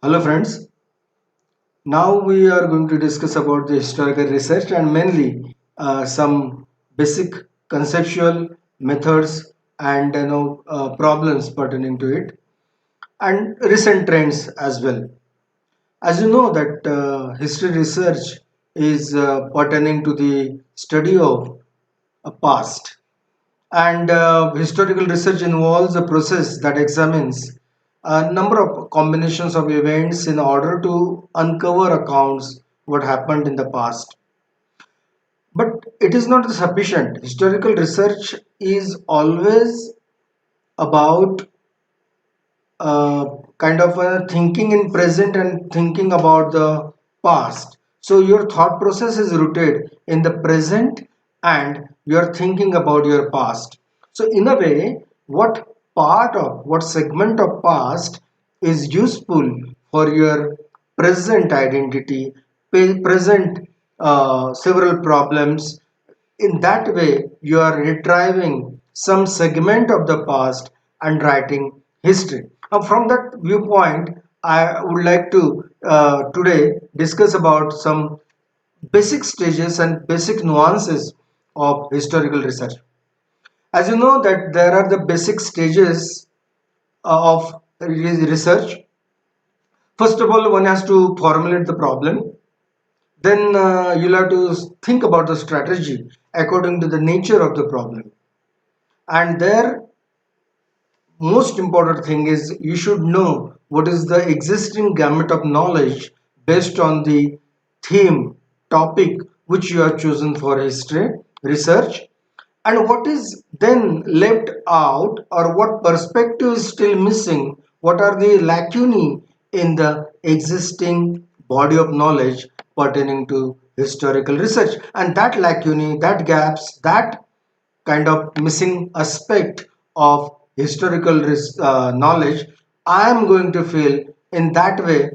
Hello friends, now we are going to discuss about the historical research and mainly some basic conceptual methods and problems pertaining to it and recent trends as well. As you know that history research is pertaining to the study of a past and historical research involves a process that examines a number of combinations of events in order to uncover accounts what happened in the past. But it is not sufficient. Historical research is always about kind of thinking in present and thinking about the past. So your thought process is rooted in the present and you're thinking about your past. So in a way, what segment of past is useful for your present identity, present several problems. In that way, you are retrieving some segment of the past and writing history. Now, from that viewpoint, I would like to today discuss about some basic stages and basic nuances of historical research. As you know that there are the basic stages of research. First of all, one has to formulate the problem. Then you'll have to think about the strategy according to the nature of the problem. And there, most important thing is you should know what is the existing gamut of knowledge based on the theme, topic which you have chosen for history research, and what is then left out or what perspective is still missing, what are the lacunae in the existing body of knowledge pertaining to historical research, and that lacunae, that gaps, that kind of missing aspect of historical knowledge I am going to feel. In that way,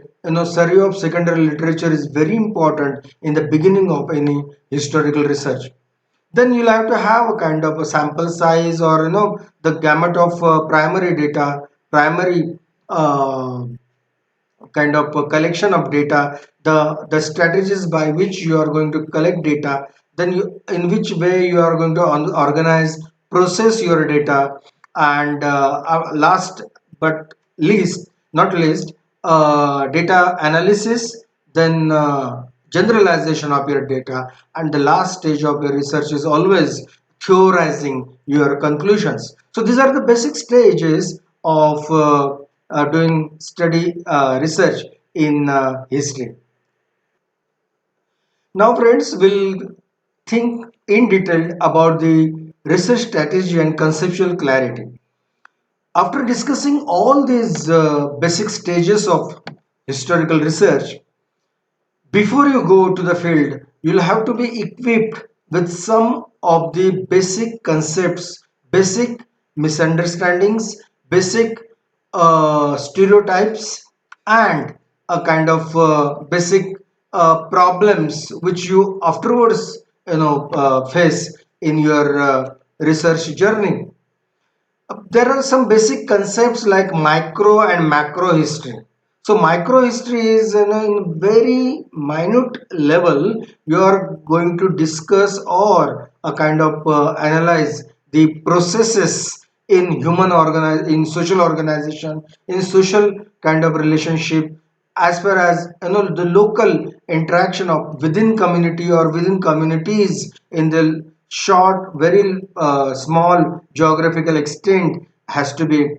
survey of secondary literature is very important in the beginning of any historical research. Then you'll have to have a kind of a sample size or the gamut of primary data, primary uh, kind of a collection of data, the strategies by which you are going to collect data, then you in which way you are going to organize, process your data, and last but least not least, data analysis, then generalization of your data, and the last stage of your research is always theorizing your conclusions. So these are the basic stages of doing study research in history. Now, friends, we'll think in detail about the research strategy and conceptual clarity. After discussing all these basic stages of historical research, before you go to the field, you'll have to be equipped with some of the basic concepts, basic misunderstandings, basic stereotypes, and a kind of basic problems which you afterwards face in your research journey. There are some basic concepts like micro and macro history. So micro history is, in very minute level you are going to discuss or a kind of analyze the processes in in social organization, in social kind of relationship, as far as the local interaction of within community or within communities in the short, very small geographical extent has to be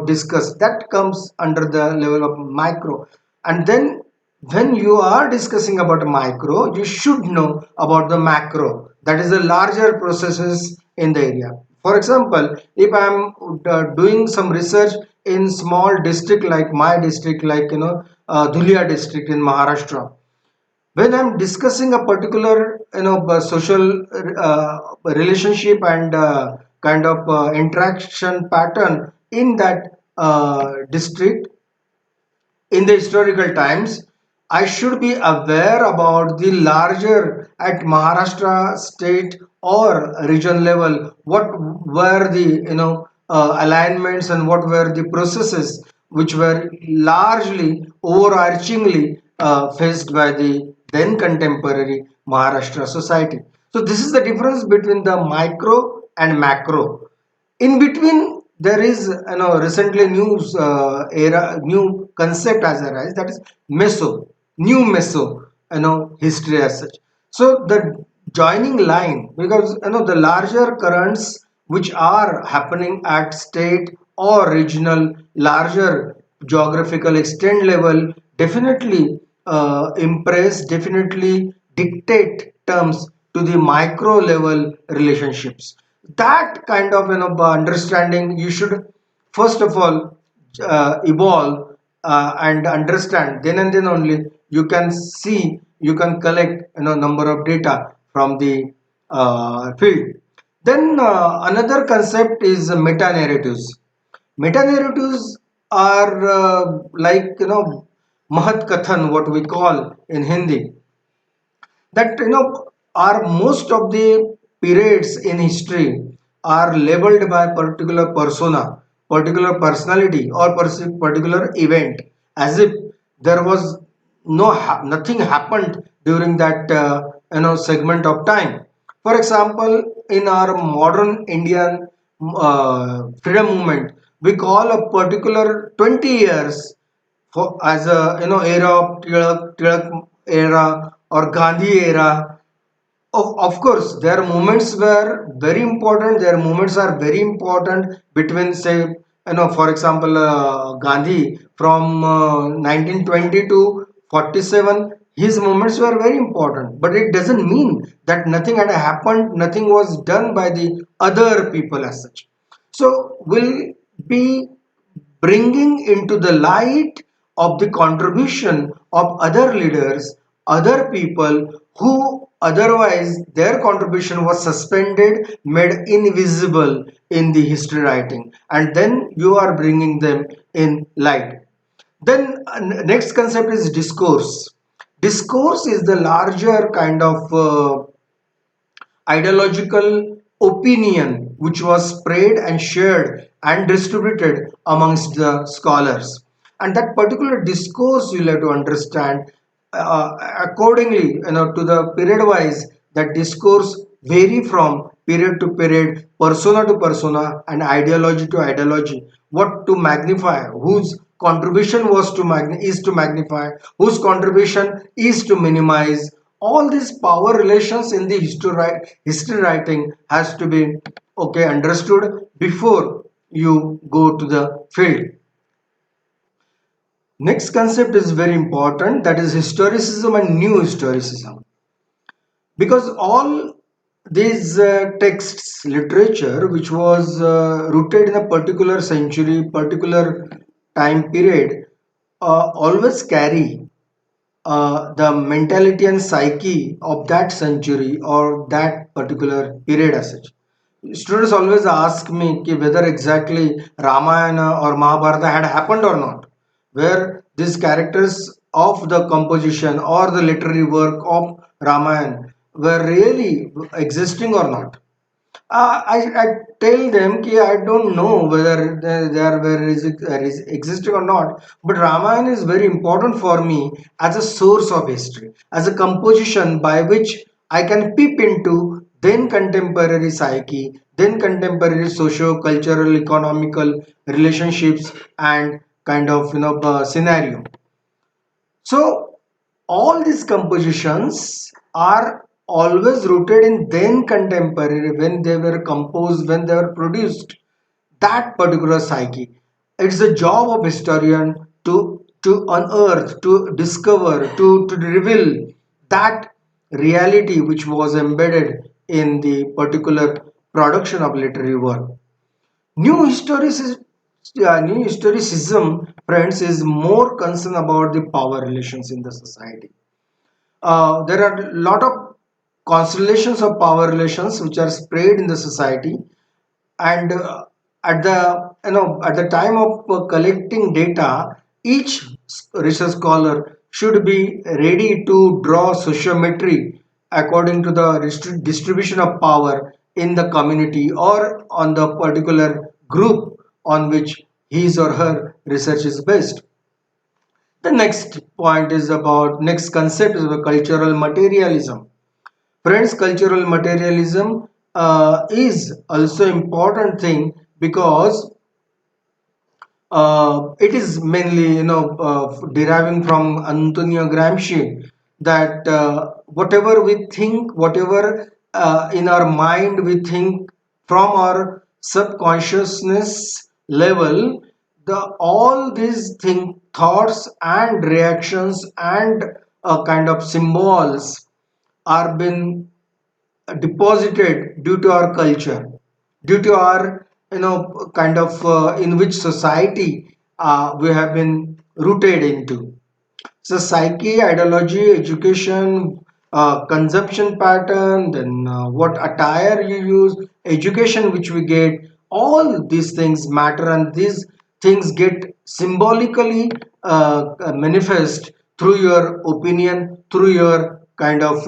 discussed. That comes under the level of micro. And then when you are discussing about micro, you should know about the macro, that is the larger processes in the area. For example, if I am doing some research in small district like my district, like Dhulia district in Maharashtra, when I'm discussing a particular social relationship and kind of interaction pattern in that district in the historical times, I should be aware about the larger at Maharashtra state or region level. What were the alignments and what were the processes? which were largely overarchingly faced by the then contemporary Maharashtra society. So this is the difference between the micro and macro. In between, there is recently news new concept has arisen, that is meso, new meso, history as such. So the joining line, because the larger currents which are happening at state or regional, larger geographical extent level, definitely impress, definitely dictate terms to the micro level relationships. That kind of understanding you should first of all evolve and understand. Then and then only you can see, you can collect number of data from the field. Then another concept is meta narratives. Meta narratives are like mahat kathan, what we call in Hindi, that are most of the periods in history are labeled by particular persona, particular personality, or particular event, as if there was nothing happened during that segment of time. For example, in our modern Indian freedom movement, we call a particular 20 years for as a era of Tilak era or Gandhi era. Of course, their movements were very important. Their movements are very important between, say, for example, Gandhi from 1920 to 47. His movements were very important, but it doesn't mean that nothing had happened, nothing was done by the other people as such. So, we'll be bringing into the light of the contribution of other leaders, other people who otherwise their contribution was suspended, made invisible in the history writing, and then you are bringing them in light. Then next concept is discourse. Discourse is the larger kind of ideological opinion which was spread and shared and distributed amongst the scholars, and that particular discourse you'll have to understand accordingly, to the period wise. That discourse vary from period to period, persona to persona, and ideology to ideology, what to magnify, whose contribution was to is to magnify, whose contribution is to minimize. All these power relations in the history writing has to be okay understood before you go to the field. Next concept is very important, that is historicism and new historicism, because all these texts literature which was rooted in a particular century, particular time period, always carry the mentality and psyche of that century or that particular period as such. Students always ask me ki whether exactly Ramayana or Mahabharata had happened or not, where these characters of the composition or the literary work of Ramayana were really existing or not. I tell them कि I don't know whether they are existing or not, but Ramayana is very important for me as a source of history, as a composition by which I can peep into then contemporary psyche, then contemporary socio-cultural, economical relationships, and kind of scenario. So all these compositions are always rooted in then contemporary, when they were composed, when they were produced, that particular psyche. It's the job of historian to unearth, to discover, to reveal that reality which was embedded in the particular production of literary work. New historicism, New historicism, friends, is more concerned about the power relations in the society. There are a lot of constellations of power relations which are spread in the society, and at the at the time of collecting data, each research scholar should be ready to draw sociometry according to the distribution of power in the community or on the particular group on which his or her research is based. The next point is about next concept is about cultural materialism. Friends, cultural materialism is also important thing because it is mainly deriving from Antonio Gramsci that whatever we think, whatever in our mind we think from our subconsciousness level, the all these thoughts and reactions and kind of symbols are been deposited due to our culture, due to our kind of in which society we have been rooted into. So psyche, ideology, education, consumption pattern, then what attire you use, education which we get, all these things matter, and these things get symbolically manifest through your opinion, through your kind of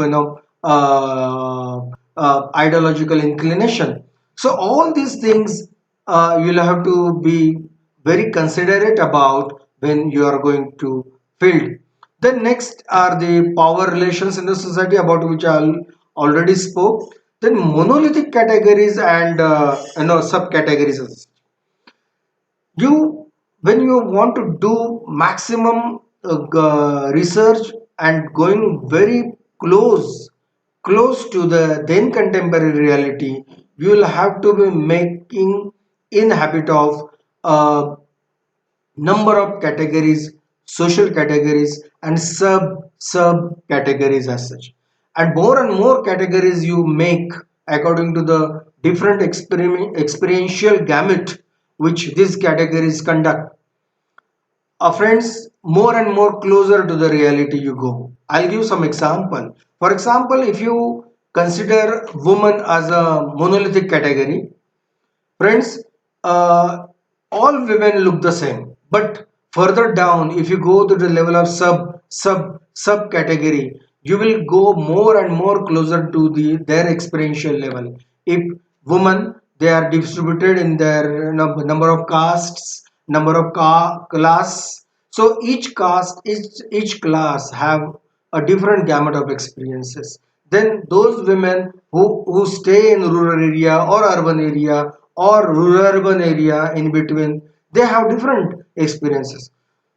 ideological inclination. So all these things you'll have to be very considerate about when you are going to field. Then next are the power relations in the society about which I already spoke. Then monolithic categories and subcategories. You when you want to do maximum research and going very close to the then contemporary reality, you will have to be making in habit of number of categories, social categories, and sub categories as such. And more categories you make according to the different experiential gamut which these categories conduct. Friends, more and more closer to the reality you go. I'll give some example. For example, if you consider woman as a monolithic category, friends, all women look the same. But further down, if you go to the level of sub category, you will go more and more closer to their experiential level. If women, they are distributed in their number of castes, number of class. So each class have a different gamut of experiences. Then those women who stay in rural area or urban area or rural urban area in between, they have different experiences.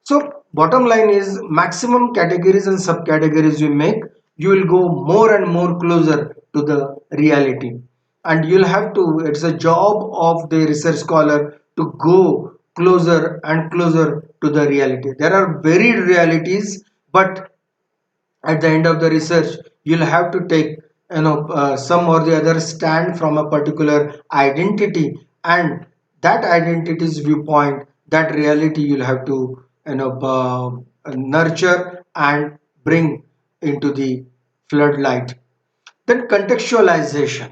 So bottom line is maximum categories and subcategories you make, you will go more and more closer to the reality. And you'll have to, it's a job of the research scholar to go closer and closer to the reality. There are varied realities, but at the end of the research you'll have to take some or the other stand from a particular identity, and that identity's viewpoint, that reality you'll have to nurture and bring into the floodlight. Then contextualization,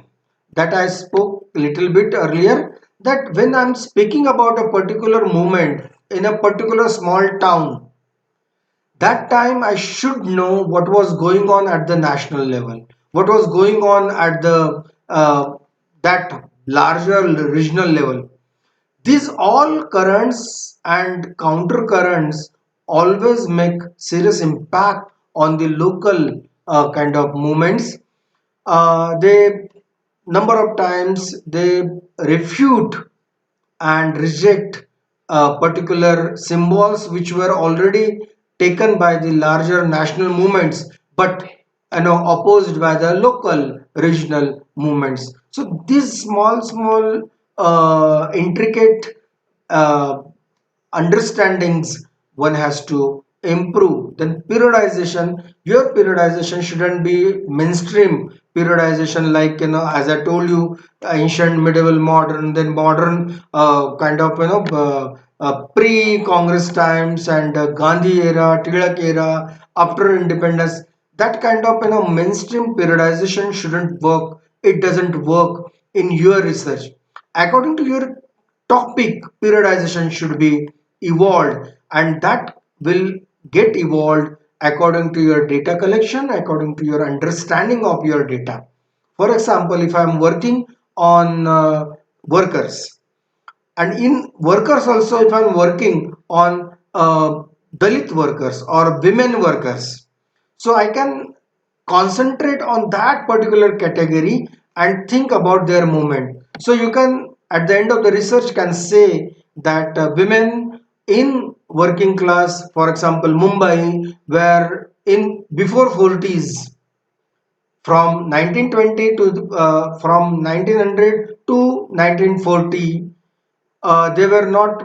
that I spoke a little bit earlier, that when I'm speaking about a particular moment in a particular small town, that time I should know what was going on at the national level, what was going on at the that larger regional level. These all currents and counter currents always make serious impact on the local kind of movements. They number of times they refute and reject particular symbols which were already taken by the larger national movements, but opposed by the local regional movements. So these small intricate uh, understandings one has to improve. Then periodization, your periodization shouldn't be mainstream periodization, like as I told you, ancient, medieval, modern, then modern, kind of pre-congress times, and Gandhi era, Tilak era, after independence. That kind of mainstream periodization shouldn't work. It doesn't work in your research. According to your topic, periodization should be evolved, and that will get evolved according to your data collection, according to your understanding of your data. For example, if I'm working on workers, And in workers also, if I'm working on Dalit workers or women workers, so I can concentrate on that particular category and think about their movement. So you can, at the end of the research, can say that women in working class, for example Mumbai, were in before 40s, from 1920 to from 1900 to 1940, they were not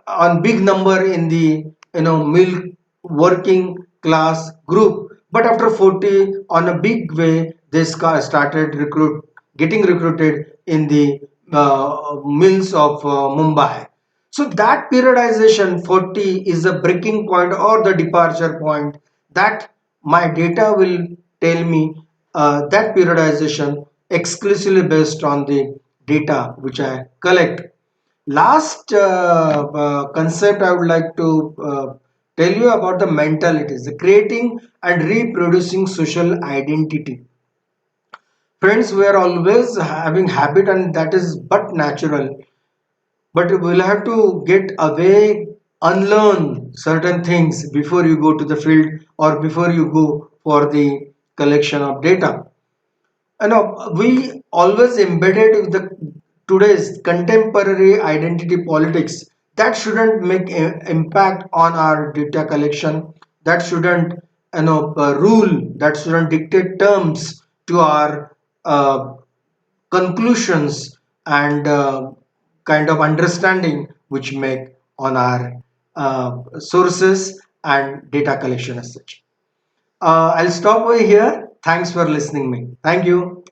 on big number in the middle working class group, but after 40, on a big way, they started getting recruited in the mills of Mumbai. So that periodization 40 is the breaking point or the departure point that my data will tell me, that periodization exclusively based on the data which I collect. Last concept I would like to tell you about the mentalities, the creating and reproducing social identity. Friends, we are always having habit, and that is but natural. But we'll have to get away, unlearn certain things before you go to the field or before you go for the collection of data. We always embedded with the today's contemporary identity politics that shouldn't make impact on our data collection. That shouldn't rule. That shouldn't dictate terms to our conclusions and kind of understanding which make on our sources and data collection as such. I'll stop over here. Thanks for listening me. Thank you.